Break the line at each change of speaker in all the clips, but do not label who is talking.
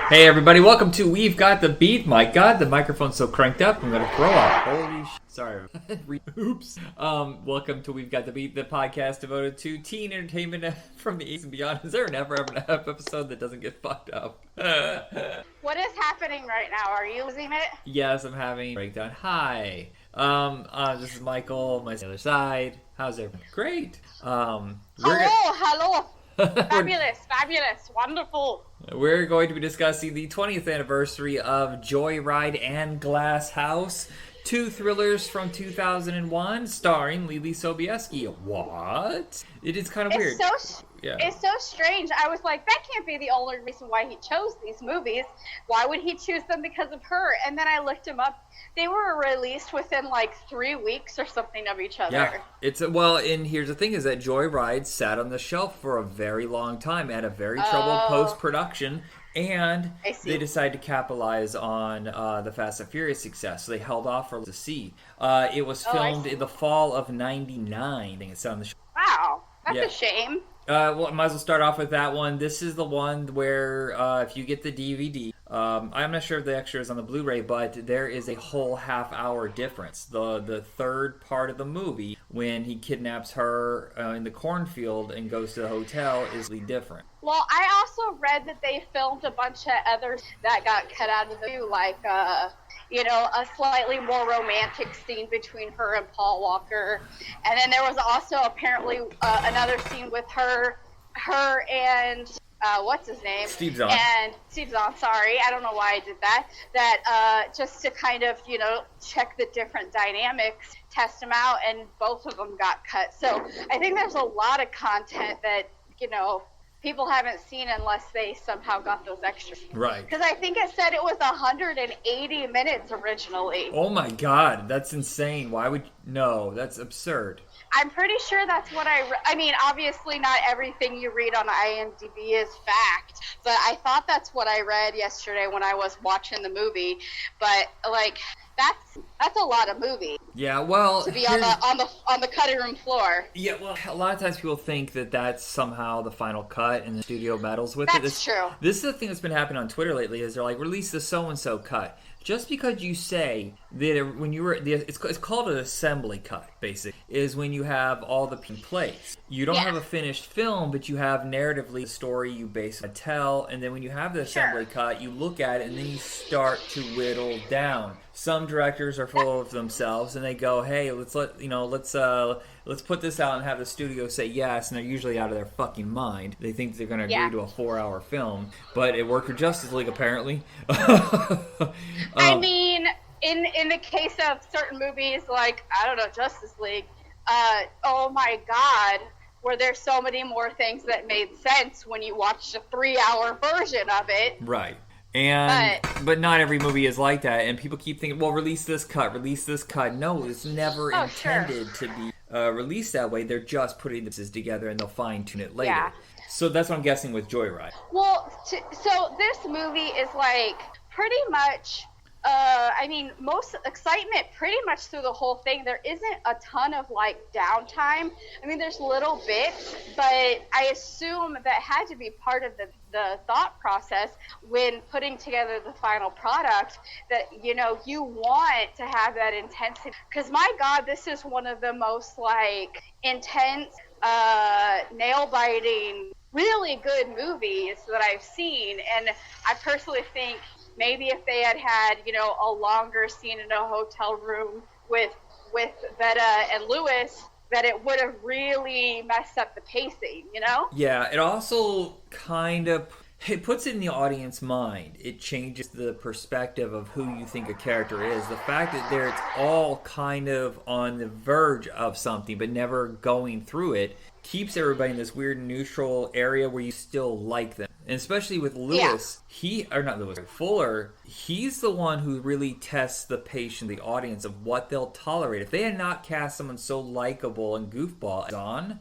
Hey everybody, welcome to We've Got the Beat. My God, the microphone's so cranked up, I'm gonna throw up. Holy sorry. Oops. Welcome to We've Got the Beat, the podcast devoted to teen entertainment from the 80s and beyond. Is there never an episode that doesn't get fucked up?
What is happening right now? Are you losing it?
Yes, I'm having a breakdown. Hi. This is Michael, my other side. How's everyone? Great.
Hello. Fabulous, wonderful.
We're going to be discussing the 20th anniversary of Joyride and Glass House, two thrillers from 2001 starring Lily Sobieski. What? It is kind of weird.
It's so strange. I was like, that can't be the only reason why he chose these movies. Why would he choose them because of her? And then I looked him up. They were released within like 3 weeks or something of each other.
Yeah, and here's the thing is that Joyride sat on the shelf for a very long time, had a very troubled post-production, and they decided to capitalize on the Fast and Furious success. So they held off for to see. It was filmed in the fall of '99. I think it's on the shelf.
Wow, that's a shame.
Well, I might as well start off with that one. This is the one where if you get the DVD, I'm not sure if the extra is on the Blu-ray, but there is a whole half-hour difference. The third part of the movie, when he kidnaps her in the cornfield and goes to the hotel, is really different.
Well, I also read that they filmed a bunch of others that got cut out of the movie, like a slightly more romantic scene between her and Paul Walker. And then there was also apparently another scene with her and what's his name?
Steve Zahn.
And Steve Zahn, sorry. I don't know why I did that. That just to kind of, check the different dynamics, test them out, and both of them got cut. So I think there's a lot of content that, people haven't seen unless they somehow got those extras.
Right.
Because I think it said it was 180 minutes originally.
Oh my God, that's insane. Why would... No, that's absurd.
I'm pretty sure that's what I mean, obviously not everything you read on IMDb is fact, but I thought that's what I read yesterday when I was watching the movie. But, that's a lot of movie.
Yeah, well...
To be on the cutting room floor.
Yeah, well, a lot of times people think that that's somehow the final cut and the studio meddles with it.
That's true.
This is the thing that's been happening on Twitter lately is they're like, release the so-and-so cut. Just because you say that when you were... It's called an assembly cut, basically, is when you have all the in place. You don't have a finished film, but you have narratively the story you basically tell, and then when you have the assembly cut, you look at it, and then you start to whittle down. Some directors are full of themselves, and they go, "Hey, let's put this out and have the studio say yes." And they're usually out of their fucking mind. They think they're going to agree to a 4-hour film, but it worked for Justice League apparently.
I mean, in the case of certain movies, like Justice League. Oh my God, were there so many more things that made sense when you watched a 3-hour version of it?
Right. But not every movie is like that, and people keep thinking, well, release this cut. No, it's never intended to be released that way. They're just putting this together, and they'll fine-tune it later. Yeah. So that's what I'm guessing with Joyride.
Well, so this movie is like pretty much... most excitement pretty much through the whole thing. There isn't a ton of, downtime. I mean, there's little bits, but I assume that had to be part of the thought process when putting together the final product that, you want to have that intensity. Because, my God, this is one of the most, intense, nail-biting, really good movies that I've seen. And I personally think maybe if they had a longer scene in a hotel room with Veta and Lewis, that it would have really messed up the pacing,
Yeah, it also kind of... It puts it in the audience mind. It changes the perspective of who you think a character is. The fact that it's all kind of on the verge of something but never going through it keeps everybody in this weird neutral area where you still like them. And especially with Lewis, Fuller, he's the one who really tests the patient, the audience, of what they'll tolerate. If they had not cast someone so likable and goofball on,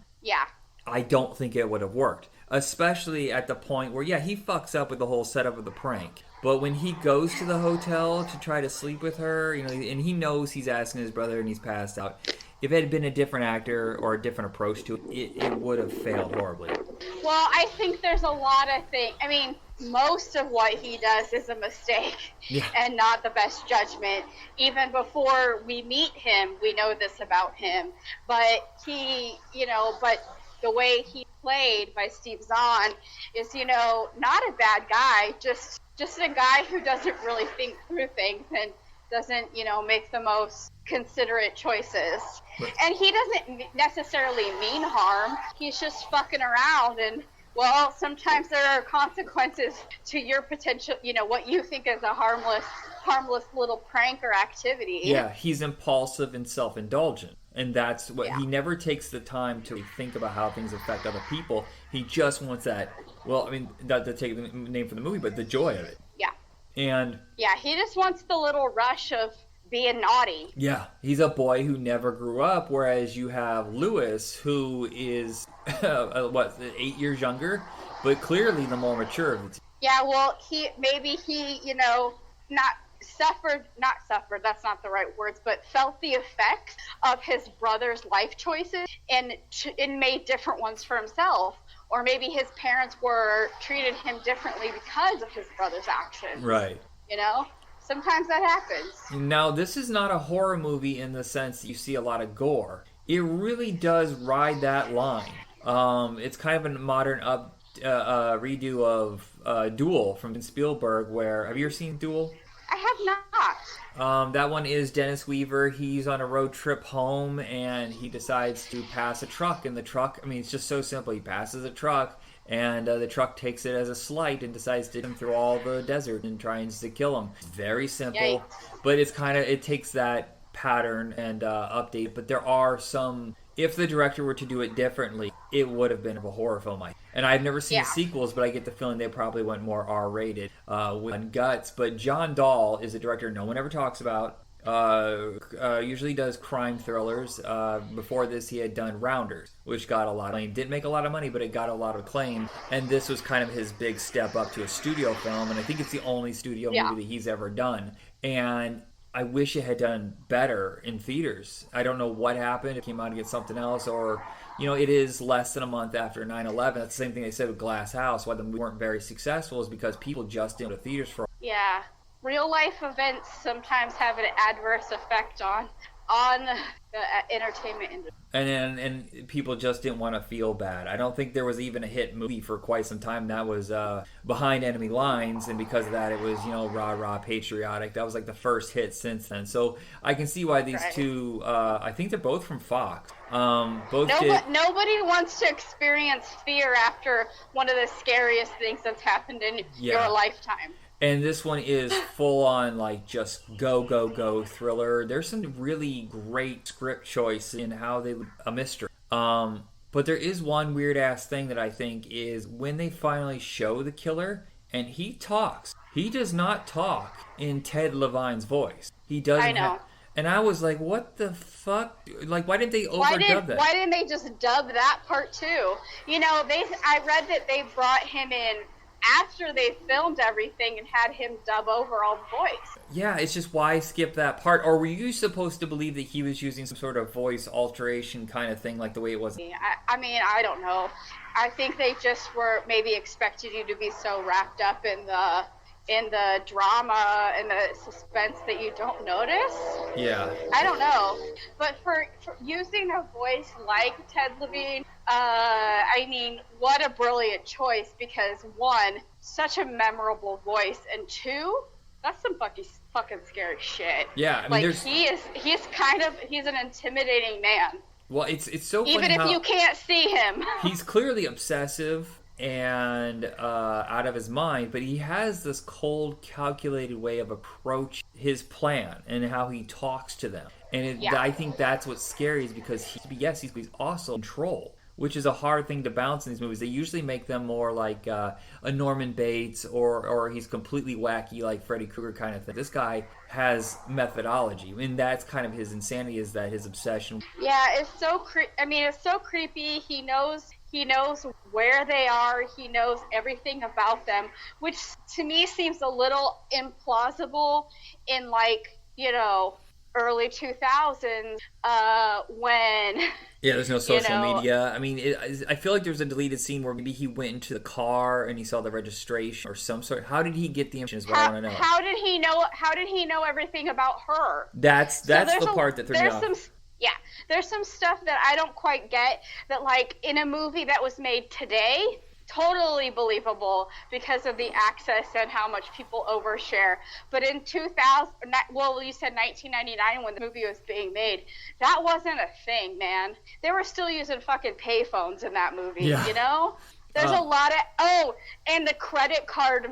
I don't think it would have worked. Especially at the point where, he fucks up with the whole setup of the prank. But when he goes to the hotel to try to sleep with her, and he knows he's asking his brother and he's passed out. If it had been a different actor or a different approach to it, it would have failed horribly.
Well, I think there's a lot of things. I mean, most of what he does is a mistake and not the best judgment. Even before we meet him, we know this about him. But but the way he played by Steve Zahn is, not a bad guy, just a guy who doesn't really think through things and doesn't, make the most considerate choices. Right. And he doesn't necessarily mean harm. He's just fucking around, and well, sometimes there are consequences to your potential, what you think is a harmless little prank or activity.
Yeah, he's impulsive and self-indulgent. And that's what he never takes the time to think about how things affect other people. He just wants that, not to take the name from the movie, but the joy of it.
Yeah.
And
yeah, he just wants the little rush of being naughty.
Yeah, he's a boy who never grew up, whereas you have Lewis, who is 8 years younger, but clearly the more mature of the two.
Yeah, well, he not suffered, that's not the right words, but felt the effects of his brother's life choices and made different ones for himself. Or maybe his parents treated him differently because of his brother's actions.
Right.
Sometimes that happens.
Now, this is not a horror movie in the sense that you see a lot of gore. It really does ride that line. It's kind of a modern redo of Duel from Spielberg, have you ever seen Duel?
I have not.
That one is Dennis Weaver. He's on a road trip home, and he decides to pass a truck. And the truck, it's just so simple. He passes a truck, and the truck takes it as a slight and decides to take him through all the desert and tries to kill him. Very simple,
Yikes.
But it takes that pattern and update. But there are some... If the director were to do it differently, it would have been a horror film. And I've never seen the sequels, but I get the feeling they probably went more R-rated with guts. But John Dahl is a director no one ever talks about. Usually does crime thrillers. Before this, he had done Rounders, which got a lot of acclaim. Didn't make a lot of money, but it got a lot of acclaim. And this was kind of his big step up to a studio film. And I think it's the only studio movie that he's ever done. And I wish it had done better in theaters. I don't know what happened. It came out to get something else, or, it is less than a month after 9/11. That's the same thing they said with Glass House. Why the movie weren't very successful is because people just didn't go to theaters for.
Yeah. Real life events sometimes have an adverse effect on the entertainment industry.
And people just didn't want to feel bad. I don't think there was even a hit movie for quite some time that was Behind Enemy Lines, and because of that it was, rah-rah patriotic. That was like the first hit since then. So I can see why these two, I think they're both from Fox.
Nobody wants to experience fear after one of the scariest things that's happened in your lifetime.
And this one is full on just go thriller. There's some really great script choice in how they a mystery. But there is one weird ass thing that I think is when they finally show the killer and he talks. He does not talk in Ted Levine's voice. He doesn't.
I know.
And I was like, what the fuck? Why didn't they overdub that?
Why didn't they just dub that part too? I read that they brought him in after they filmed everything and had him dub over all the voice.
Yeah, it's just why skip that part? Or were you supposed to believe that he was using some sort of voice alteration kind of thing, like the way it was?
I don't know. I think they just were maybe expected you to be so wrapped up in the drama and the suspense that you don't notice.
Yeah.
I don't know. But for using a voice like Ted Levine, what a brilliant choice, because one, such a memorable voice, and two, that's some fucking scary shit.
Yeah,
he's an intimidating man.
Well, it's so funny
even if you can't see him.
He's clearly obsessive and out of his mind, but he has this cold, calculated way of approach his plan and how he talks to them. And I think that's what's scary, is because he's also in control, which is a hard thing to balance in these movies. They usually make them more like a Norman Bates, or he's completely wacky like Freddy Krueger kind of thing. This guy has methodology, and that's kind of his insanity, is that his obsession.
Yeah, it's so creepy. He knows where they are. He knows everything about them, which to me seems a little implausible in early 2000s when
Yeah, there's no
you
social
know
media. I mean, I feel like there's a deleted scene where maybe he went into the car and he saw the registration or some sort. How did he get the information? Is what I want to know.
how did he know everything about her?
That's
So
the part that threw me off.
Yeah, there's some stuff that I don't quite get, that like in a movie that was made today, totally believable because of the access and how much people overshare. But in 2000, well, you said 1999 when the movie was being made, that wasn't a thing, man. They were still using fucking payphones in that movie,
Yeah.
you know? There's a lot of, and the credit card,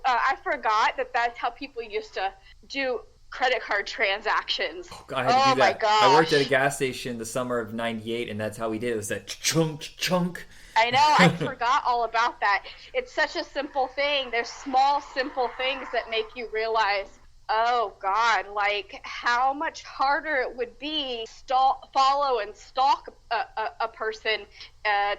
I forgot that that's how people used to do credit card transactions.
I had to do that.
My gosh.
I worked at a gas station the summer of '98, and that's how we did it. It was that chunk.
I know, I forgot all about that. It's such a simple thing. There's small, simple things that make you realize, oh God, like how much harder it would be follow and stalk a person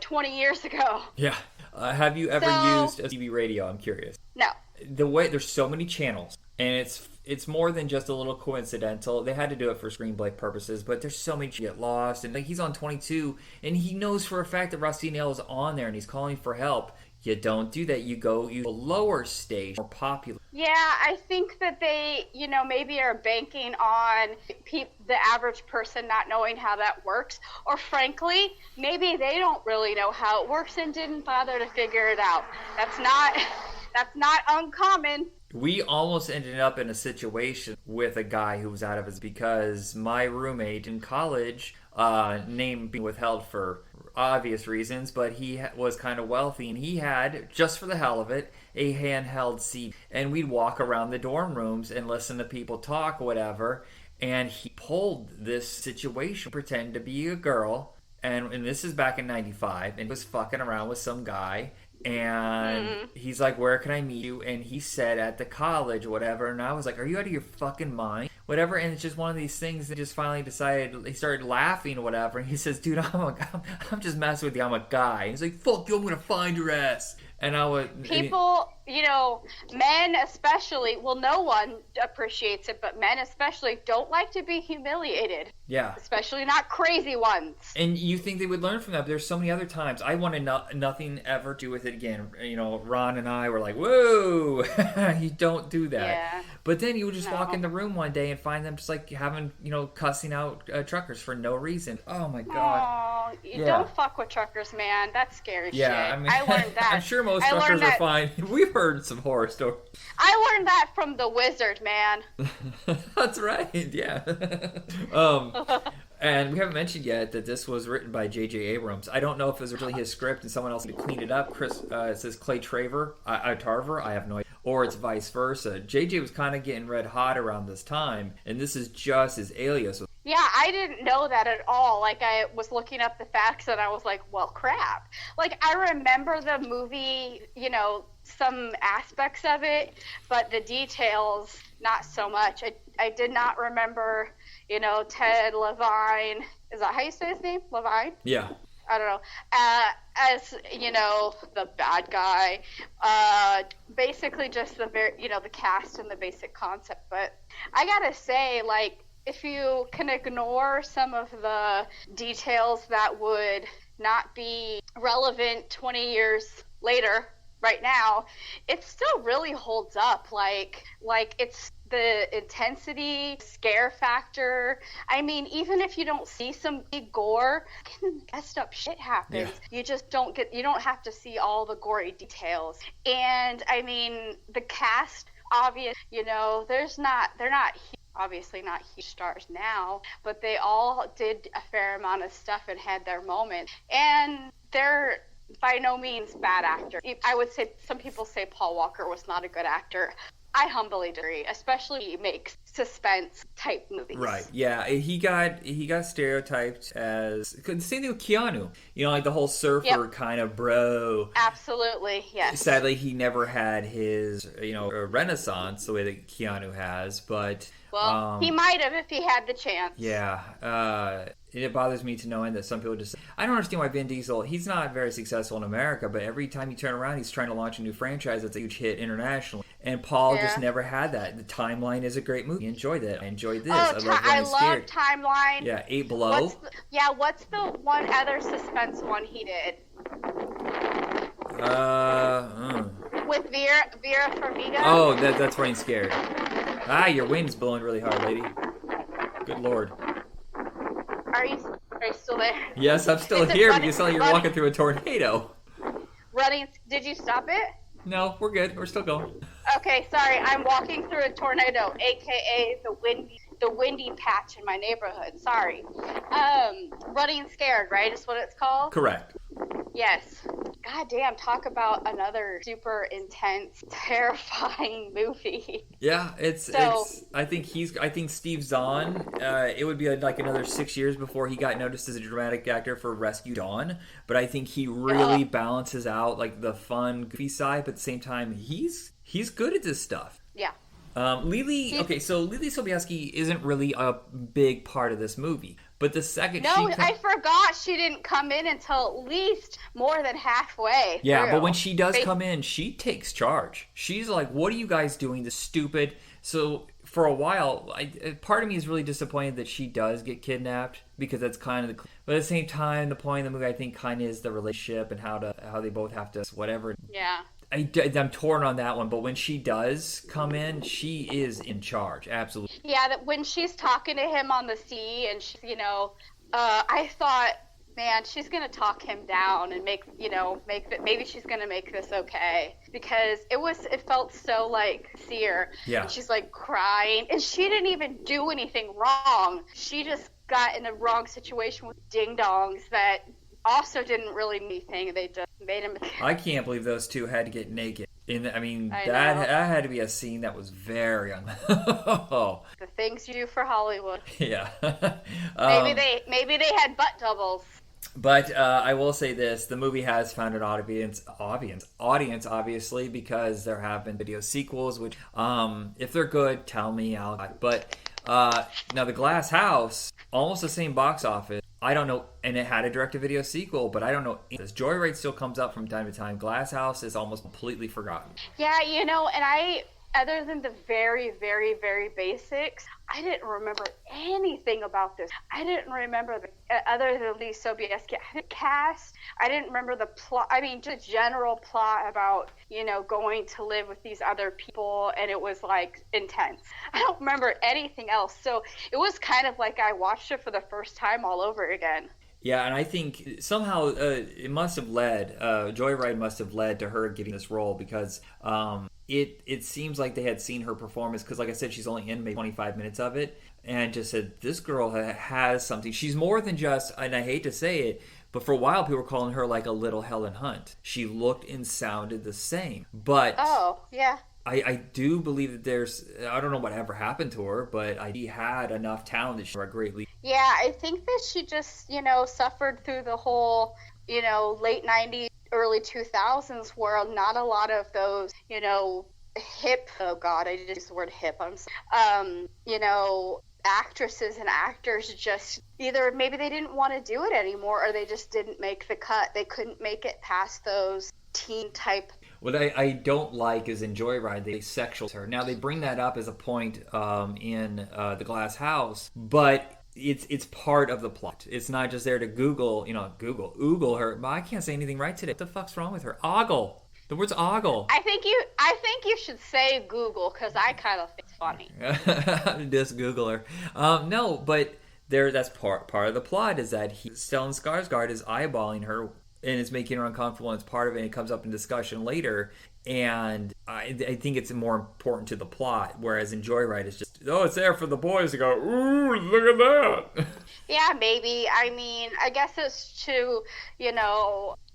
20 years ago.
Yeah. Have you ever used a CB radio? I'm curious.
No.
The way there's so many channels, and it's more than just a little coincidental. They had to do it for screenplay purposes, but there's so many get lost. And like he's on 22, and he knows for a fact that Rocinelle is on there, and he's calling for help. You don't do that. You go a lower stage, more popular.
Yeah, I think that they, maybe are banking on the average person not knowing how that works. Or frankly, maybe they don't really know how it works and didn't bother to figure it out. That's not uncommon.
We almost ended up in a situation with a guy who was out of his, because my roommate in college, name being withheld for obvious reasons, but he was kind of wealthy, and he had, just for the hell of it, a handheld CD. And we'd walk around the dorm rooms and listen to people talk or whatever, and he pulled this situation, pretend to be a girl, and this is back in 95, and he was fucking around with some guy. And he's like, where can I meet you? And he said, at the college, whatever. And I was like, are you out of your fucking mind? Whatever. And it's just one of these things that just finally decided, he started laughing or whatever. And he says, dude, I'm just messing with you. I'm a guy. And he's like, fuck you, I'm going to find your ass. And I would...
People, men especially, well, no one appreciates it, but men especially don't like to be humiliated.
Yeah.
Especially not crazy ones.
And you think they would learn from that, but there's so many other times. I wanted nothing ever to do with it again. Ron and I were like, whoa, you don't do that.
Yeah.
But then you would just walk in the room one day and find them just like having, cussing out truckers for no reason. Oh my God.
Oh, don't fuck with truckers, man. That's scary shit.
Yeah, I mean,
I learned that.
I'm sure most truckers are fine. We've heard some horror stories.
I learned that from The Wizard, man.
That's right, yeah. And we haven't mentioned yet that this was written by J.J. Abrams. I don't know if it was originally his script and someone else cleaned it up. It says Clay Tarver. I have no idea. Or it's vice versa. J.J. was kind of getting red hot around this time, and this is just his alias.
Yeah, I didn't know that at all. Like, I was looking up the facts, and I was like, well, crap. Like, I remember the movie, some aspects of it, but the details, not so much. I did not remember, Ted Levine. Is that how you say his name? Levine?
Yeah.
I don't know. As the bad guy. Basically, just the the cast and the basic concept. But I gotta say, like, if you can ignore some of the details that would not be relevant 20 years later, right now, it still really holds up. Like it's the intensity, scare factor. I mean, even if you don't see some big gore, messed up shit happens. Yeah. You don't have to see all the gory details. And I mean, the cast, obvious, they're not obviously not huge stars now, but they all did a fair amount of stuff and had their moment. And they're by no means bad actors. I would say some people say Paul Walker was not a good actor. I humbly disagree, especially he makes suspense type movies.
Right. Yeah. He got stereotyped as the same thing with Keanu. Like the whole surfer kind of bro.
Absolutely. Yes.
Sadly, he never had his renaissance the way that Keanu has, but
he might have if he had the chance.
Yeah. It bothers me to know that some people just... I don't understand why Vin Diesel... He's not very successful in America, but every time you turn around, he's trying to launch a new franchise that's a huge hit internationally. And Paul just
Yeah.
never had that. The Timeline is a great movie. I enjoyed that. I enjoyed this.
Oh,
I love
I
Running
love
Scared.
Timeline.
Yeah, Eight Below.
What's the one other suspense one he did? With Vera Farmiga?
Oh, that's Running Scared. Ah, your wind's blowing really hard, lady. Good Lord.
Are you still there?
Yes, I'm still
Is it
here, but
running-
you sound like you're
running-
walking through a tornado.
Running. Did you stop it?
No, we're good. We're still going.
Okay, sorry. I'm walking through a tornado, aka the windy patch in my neighborhood. Sorry. Running Scared, right? Is what it's called?
Correct.
Yes. God damn, talk about another super intense, terrifying movie.
Yeah, it's. I think Steve Zahn. It would be like another 6 years before he got noticed as a dramatic actor for Rescue Dawn. But I think he really balances out like the fun, goofy side, but at the same time, he's good at this stuff.
Yeah.
Lily Sobieski isn't really a big part of this movie, but the second
I forgot she didn't come in until at least more than halfway.
Yeah,
through.
but when she does come in, she takes charge. She's like, "What are you guys doing? This stupid." So for a while, part of me is really disappointed that she does get kidnapped because that's kind of the. But at the same time, the point of the movie, I think, kind of is the relationship and how they both have to whatever.
Yeah.
I'm torn on that one, but when she does come in, she is in charge. Absolutely.
Yeah, that when she's talking to him on the sea, and she's, I thought, man, she's gonna talk him down and maybe she's gonna make this okay, because it felt so like sincere.
Yeah.
And she's like crying, and she didn't even do anything wrong. She just got in the wrong situation with ding dongs that also didn't really mean anything. They just made him.
I can't believe those two had to get naked. That
know.
had to be a scene that was very
The things you do for Hollywood.
Yeah.
Maybe they had butt doubles.
But I will say this: the movie has found an audience, obviously, because there have been video sequels. Which, if they're good, tell me. But now the Glass House, almost the same box office. I don't know, and it had a direct-to-video sequel, but I don't know. This Joyride still comes up from time to time. Glass House is almost completely forgotten.
Yeah, other than the very, very, very basics, I didn't remember anything about this. I didn't remember other than Lee Sobieski cast. I didn't remember the plot. I mean, just general plot about, going to live with these other people, and it was like intense. I don't remember anything else. So it was kind of like I watched it for the first time all over again.
Yeah, and I think somehow it must have led, Joyride must have led to her getting this role, because it seems like they had seen her performance, because like I said, she's only in maybe 25 minutes of it, and just said, this girl has something. She's more than just, and I hate to say it, but for a while people were calling her like a little Helen Hunt. She looked and sounded the same. But
oh, yeah.
I do believe that there's, I don't know what ever happened to her, but she had enough talent that she was a great lead.
Yeah, I think that she just, suffered through the whole, late 90s, early 2000s, where not a lot of those, hip, oh God, I just used the word hip, actresses and actors just either maybe they didn't want to do it anymore, or they just didn't make the cut. They couldn't make it past those teen type.
What I don't like is in Joyride, they sexualize her. Now, they bring that up as a point in The Glass House, but it's part of the plot. It's not just there to oogle her. But I can't say anything right today. What the fuck's wrong with her? Ogle. The word's ogle.
I think you should say Google, because I kind of think it's funny.
Just Google her. No, but that's part of the plot, is that Stellan Skarsgård is eyeballing her and it's making her uncomfortable, and it's part of it, and it comes up in discussion later. And I think it's more important to the plot, whereas in Joyride it's just, it's there for the boys to go, ooh, look at that.
Yeah, maybe. I mean, I guess it's to,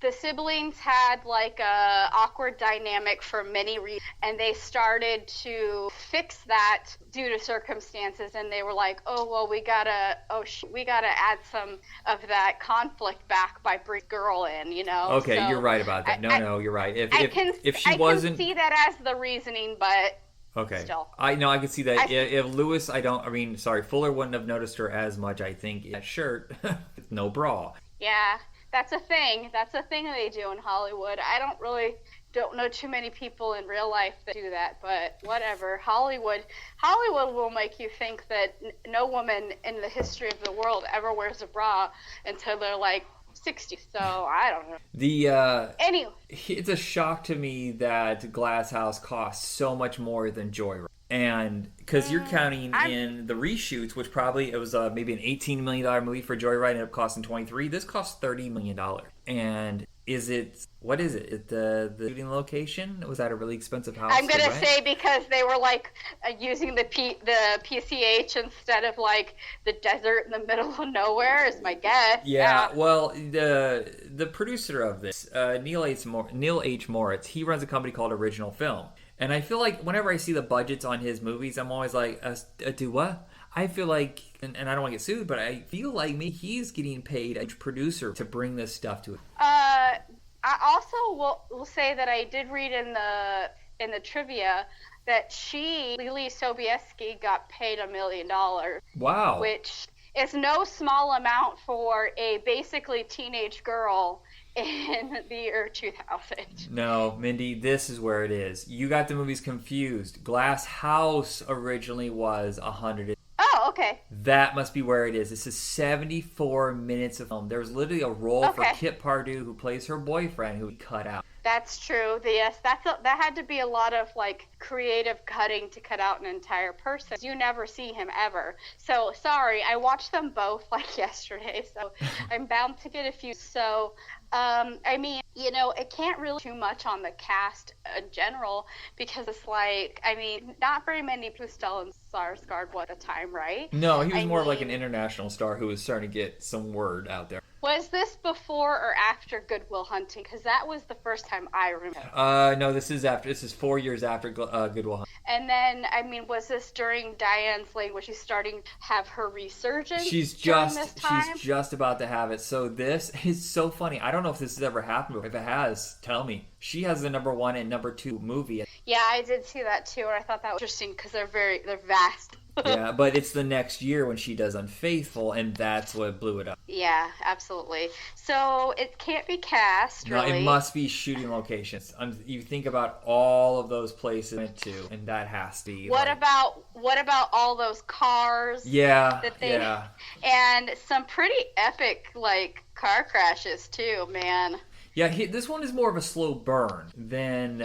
the siblings had like a awkward dynamic for many reasons, and they started to fix that due to circumstances, and they were like, oh, well, we gotta add some of that conflict back by bringing girl in,
Okay,
so
you're right about that. You're right. If she
I
wasn't,
can see that as the reasoning, but
okay,
still.
I can see that. If Lewis, Fuller wouldn't have noticed her as much, I think. That shirt, no bra.
Yeah. That's a thing. That's a thing they do in Hollywood. I don't know too many people in real life that do that, but whatever. Hollywood will make you think that no woman in the history of the world ever wears a bra until they're like 60. So I don't know. Anyway,
it's a shock to me that Glass House costs so much more than Joyride. And because you're counting in the reshoots, which probably it was maybe an $18 million movie for Joyride, ended up costing 23. This costs $30 million. And what is it? The shooting location? Was that a really expensive house?
I'm gonna say because they were like using the PCH instead of like the desert in the middle of nowhere is my guess.
Yeah. Well, the producer of this, Neil H. Moritz, he runs a company called Original Film. And I feel like whenever I see the budgets on his movies, I'm always like, do what? I feel like, and I don't want to get sued, but I feel like maybe he's getting paid a producer to bring this stuff to it.
I also will say that I did read in the trivia that Lily Sobieski, got paid $1 million.
Wow.
Which is no small amount for a basically teenage girl in the year 2000.
No, Mindy, this is where it is. You got the movies confused. Glass House originally was 100.
Oh, okay.
That must be where it is. This is 74 minutes of film. There's literally a role for Kit Pardue, who plays her boyfriend, who we cut out.
That's true. Yes, that had to be a lot of like creative cutting to cut out an entire person. You never see him ever. So sorry, I watched them both like yesterday, so I'm bound to get a few. So I mean, it can't really too much on the cast in general because it's like, I mean, not very many people still in Skarsgård at the time, right?
No, he was more like an international star who was starting to get some word out there.
Was this before or after Good Will Hunting? Because that was the first time I remember.
No, this is after. This is 4 years after Good Will Hunting.
And then, I mean, was this during Diane's Lane? Was she starting to have her resurgence?
She's just about to have it. So this is so funny. I don't know if this has ever happened before. If it has, tell me. She has the number 1 and number 2 movie.
Yeah, I did see that too, and I thought that was interesting because they're vast.
Yeah, but it's the next year when she does Unfaithful, and that's what blew it up.
Yeah, absolutely. So it can't be cast, really.
No, it must be shooting locations. You think about all of those places it went to, and that has to be.
What about all those cars?
Yeah,
and some pretty epic like car crashes too, man.
Yeah, this one is more of a slow burn than the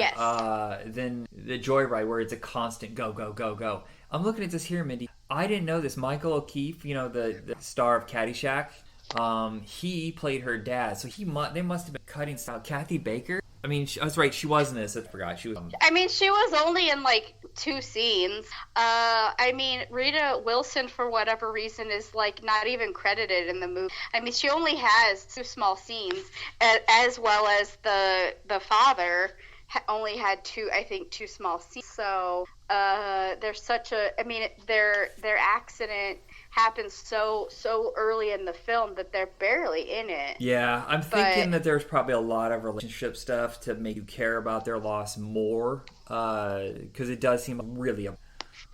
Joyride, where it's a constant go, go, go, go. I'm looking at this here, Mindy. I didn't know this. Michael O'Keefe, the star of Caddyshack, he played her dad. So they must have been cutting style. Kathy Baker. I mean, I was right. She was in this. I forgot. She was.
I mean, she was only in like 2 scenes. I mean, Rita Wilson, for whatever reason, is like not even credited in the movie. I mean, she only has 2 small scenes, as well as the father only had 2 small scenes. So there's such a. I mean, their accident happens so early in the film that they're barely in it.
Yeah, I'm thinking that there's probably a lot of relationship stuff to make you care about their loss more, because it does seem really.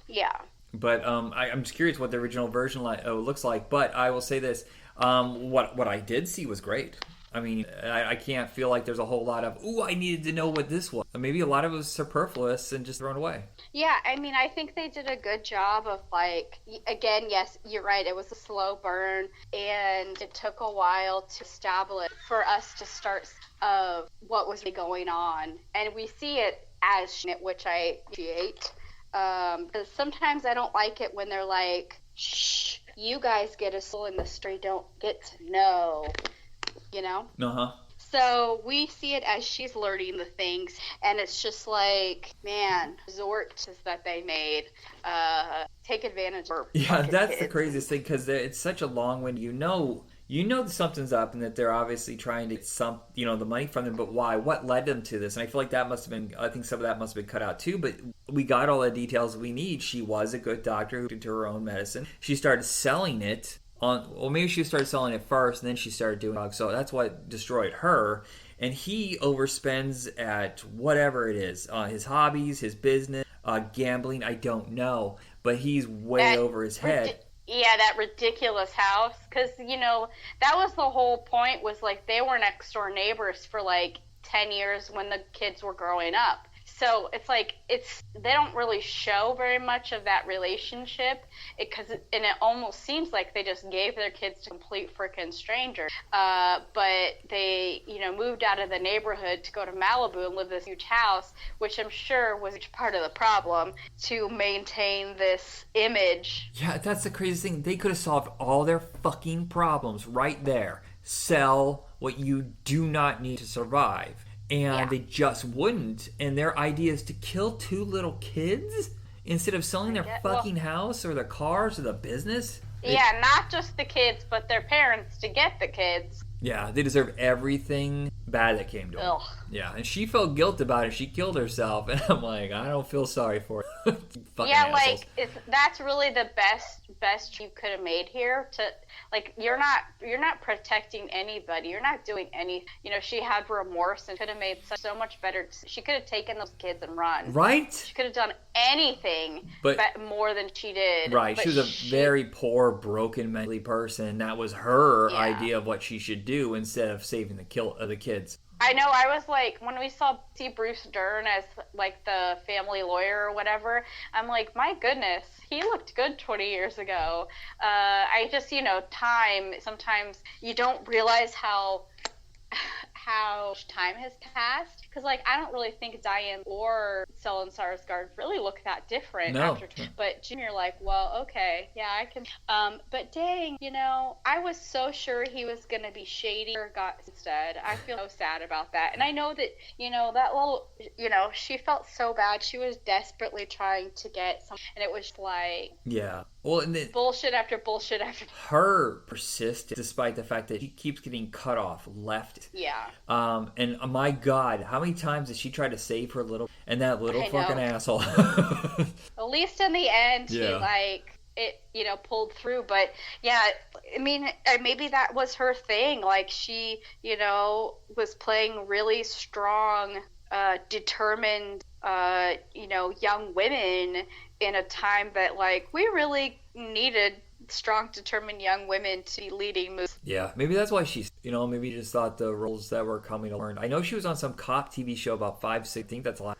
Yeah.
But I'm just curious what the original version looks like. But I will say this: what I did see was great. I mean, I can't feel like there's a whole lot of, I needed to know what this was. Maybe a lot of it was superfluous and just thrown away.
Yeah, I mean, I think they did a good job of, like, again, yes, you're right, it was a slow burn, and it took a while to establish for us to start of what was going on. And we see it as which I appreciate. Because sometimes I don't like it when they're like, shh, you guys get a soul in the story, don't get to know.
Uh-huh.
So we see it as she's learning the things, and it's just like, man, resorts that they made, take advantage of her.
Yeah, that's
kids.
The craziest thing, because it's such a long wind. You know that something's up, and that they're obviously trying to get the money from them. But why? What led them to this? And I feel like that must have been. I think some of that must have been cut out too. But we got all the details we need. She was a good doctor who did her own medicine. She started selling it. Maybe she started selling it first, and then she started doing drugs. So that's what destroyed her. And he overspends at whatever it is, his hobbies, his business, gambling. I don't know, but he's way over his head.
Yeah, that ridiculous house. Because, that was the whole point, was like they were next door neighbors for like 10 years when the kids were growing up. So it's like they don't really show very much of that relationship, and it almost seems like they just gave their kids to complete freaking strangers. But they moved out of the neighborhood to go to Malibu and live in this huge house, which I'm sure was part of the problem to maintain this image.
Yeah, that's the craziest thing. They could have solved all their fucking problems right there. Sell what you do not need to survive. And they just wouldn't. And their idea is to kill 2 little kids instead of selling their fucking house or their cars or the business.
Yeah, not just the kids, but their parents to get the kids.
Yeah, they deserve everything bad that came to them.
Ugh.
Yeah, and she felt guilt about it. She killed herself, and I'm like, I don't feel sorry for her.
Yeah, assholes. Like that's really the best you could have made here. To like, you're not protecting anybody. You're not doing any. She had remorse and could have made so much better. She could have taken those kids and run.
Right.
She could have done anything, but more than she did.
Right.
But
she was a very poor, broken, mentally person. That was her idea of what she should do instead of saving the kids.
I know. I was like, when we see Bruce Dern as like the family lawyer or whatever, I'm like, my goodness, he looked good 20 years ago. I just, time, sometimes you don't realize how time has passed, because like I don't really think Diane or Stellan Skarsgård really look that different after. But you're like, well, okay, yeah, I can. But dang, I was so sure he was gonna be shady or got instead. I feel so sad about that, and I know that that little, she felt so bad. She was desperately trying to get some, and it was like,
yeah. Well, and then
bullshit after bullshit after.
Her persistence, despite the fact that she keeps getting cut off left.
Yeah.
And my God, how many times did she try to save her little fucking asshole?
At least in the end, she pulled through. But yeah, I mean, maybe that was her thing. Like she, was playing really strong, determined, young women in a time that like we really needed strong, determined young women to be leading movies.
Yeah, maybe that's why she's, maybe just thought the roles that were coming weren't. I know she was on some cop TV show about 5, 6. I think that's a lot.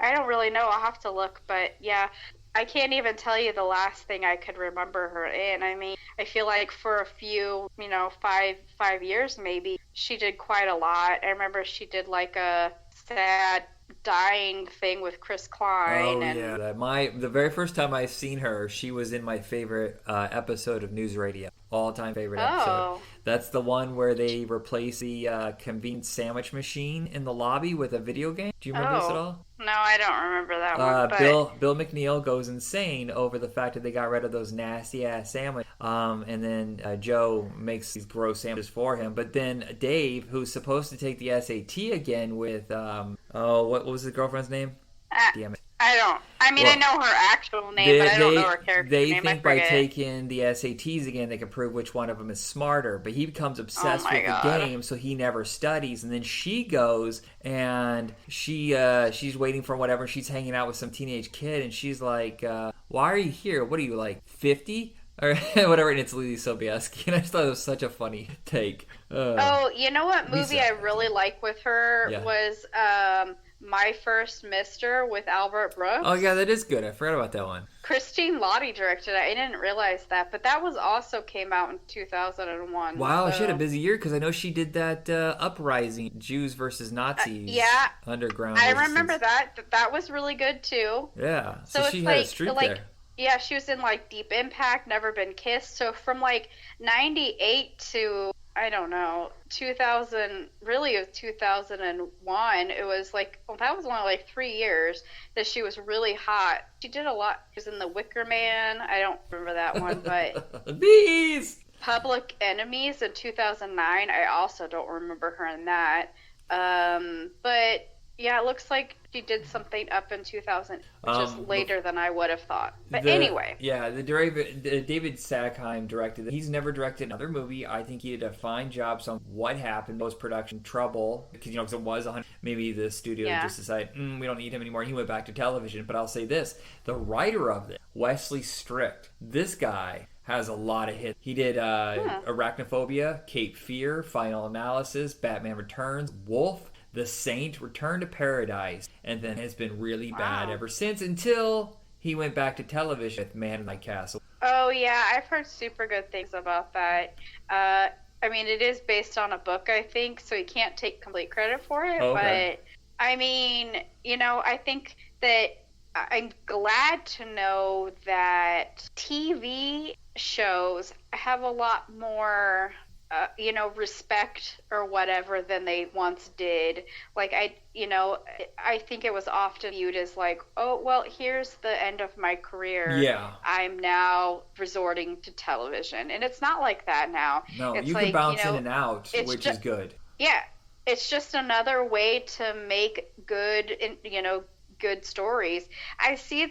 I don't really know. I'll have to look, but yeah, I can't even tell you the last thing I could remember her in. I mean, I feel like for a few, 5 years maybe, she did quite a lot. I remember she did like a sad dying thing with Chris Klein.
The very first time I seen her, she was in my favorite episode of News Radio. All-time favorite episode. That's the one where they replace the convenience sandwich machine in the lobby with a video game. Do you remember this at all?
No, I don't remember that one. But...
Bill McNeil goes insane over the fact that they got rid of those nasty-ass sandwiches. And then Joe makes these gross sandwiches for him. But then Dave, who's supposed to take the SAT again with, what was his girlfriend's name? Damn it.
I know her actual name, but I don't know her character name.
They think by taking the SATs again, they can prove which one of them is smarter. But he becomes obsessed with the game, so he never studies. And then she goes, and she's waiting for whatever. She's hanging out with some teenage kid, and she's like, why are you here? What are you, like, 50? Or whatever, and it's Lily Sobieski. And I just thought it was such a funny take.
You know what movie I really like with her was... My First Mister with Albert Brooks.
Oh, yeah, that is good. I forgot about that one.
Christine Lottie directed it. I didn't realize that, but that was also came out in 2001.
Wow, she had a busy year because I know she did that Uprising, Jews versus Nazis. Underground.
I remember that. That was really good, too.
Yeah, so she had a streak there.
Yeah, she was in, like, Deep Impact, Never Been Kissed. So from, like, 98 to... I don't know, 2000, really it was 2001. It was like, that was only like 3 years that she was really hot. She did a lot. She was in The Wicker Man. I don't remember that one, but...
Bees!
Public Enemies in 2009. I also don't remember her in that. But yeah, it looks like she did something up in 2000, which is later than I would have thought. But anyway.
Yeah, David Sackheim directed it. He's never directed another movie. I think he did a fine job. So what happened, post-production trouble, because it was 100. Maybe the studio just decided, we don't need him anymore. He went back to television. But I'll say this, the writer of it, Wesley Strick, this guy has a lot of hits. He did Arachnophobia, Cape Fear, Final Analysis, Batman Returns, Wolf, The Saint, Return to Paradise, and then has been really bad ever since until he went back to television with Man in the Castle.
Oh, yeah, I've heard super good things about that. I mean, it is based on a book, I think, so he can't take complete credit for it.
Okay.
But, I mean, you know, I think that I'm glad to know that TV shows have a lot more, you know, respect or whatever than they once did. Like, I think it was often viewed as like, oh, well, here's the end of my career.
Yeah.
I'm now resorting to television. And it's not like that now.
No,
it's
you
like,
can bounce
you know,
in and out, which is good.
Yeah. It's just another way to make good, you know, good stories. I see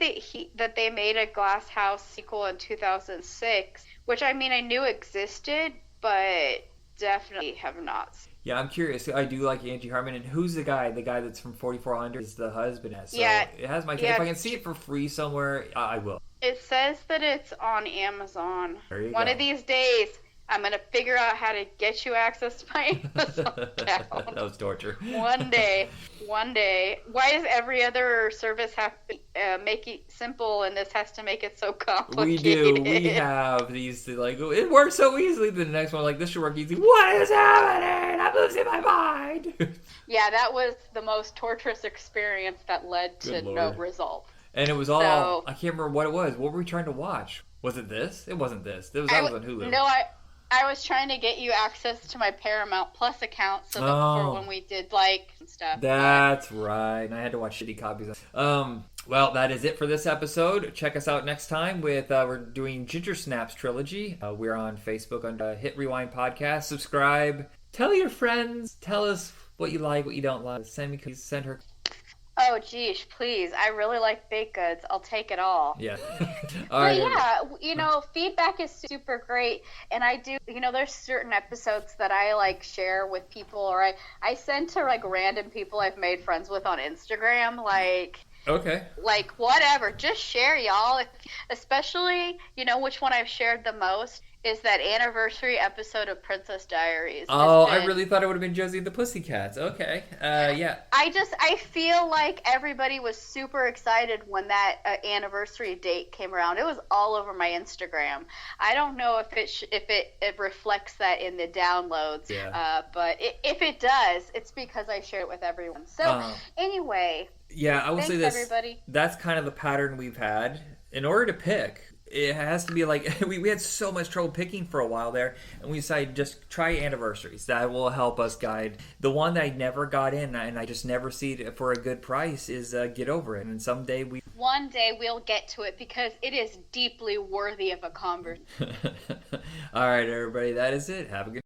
that they made a Glass House sequel in 2006, which I mean I knew existed, but definitely have not seen.
Yeah, I'm curious. I do like Angie Harmon, and who's the guy? The guy that's from 4400 is the husband. So
yeah,
it has my.
Yeah,
if I can see it for free somewhere, I will.
It says that it's on Amazon.
There you
One
go.
of these days, I'm gonna figure out how to get you access to my Amazon account.
That was torture.
One day. Why does every other service have to make it simple, and this has to make it so complicated?
We do. We have these like it works so easily. The next one, like this should work easy. What is happening? I'm losing my mind.
Yeah, that was the most torturous experience that led to no result.
And it was all I can't remember what it was. What were we trying to watch? Was it this? It wasn't this. That was on Hulu.
No, I was trying to get you access to my Paramount Plus account so that for when we did like stuff.
That's right. And I had to watch shitty copies. Well, that is it for this episode. Check us out next time with we're doing Ginger Snaps trilogy. We're on Facebook under Hit Rewind Podcast. Subscribe. Tell your friends. Tell us what you like, what you don't like. Send her.
Oh, geez, please. I really like baked goods. I'll take it all.
Yeah.
All right. Yeah, you know, feedback is super great. And I do, you know, there's certain episodes that I, like, share with people. Or I send to, like, random people I've made friends with on Instagram. Like...
Okay.
Like, whatever. Just share, y'all. Especially, you know, which one I've shared the most is that anniversary episode of Princess Diaries.
Oh, I really thought it would have been Josie and the Pussycats. Okay. Yeah.
I feel like everybody was super excited when that anniversary date came around. It was all over my Instagram. I don't know if it reflects that in the downloads.
Yeah.
But if it does, it's because I share it with everyone. So, anyway...
Yeah, I will say this.
Everybody.
That's kind of the pattern we've had. In order to pick, it has to be like we had so much trouble picking for a while there, and we decided just try anniversaries. That will help us guide. The one that I never got in, and I just never see it for a good price, is Get Over It. And
one day we'll get to it because it is deeply worthy of a conversation.
All right, everybody, that is it. Have a good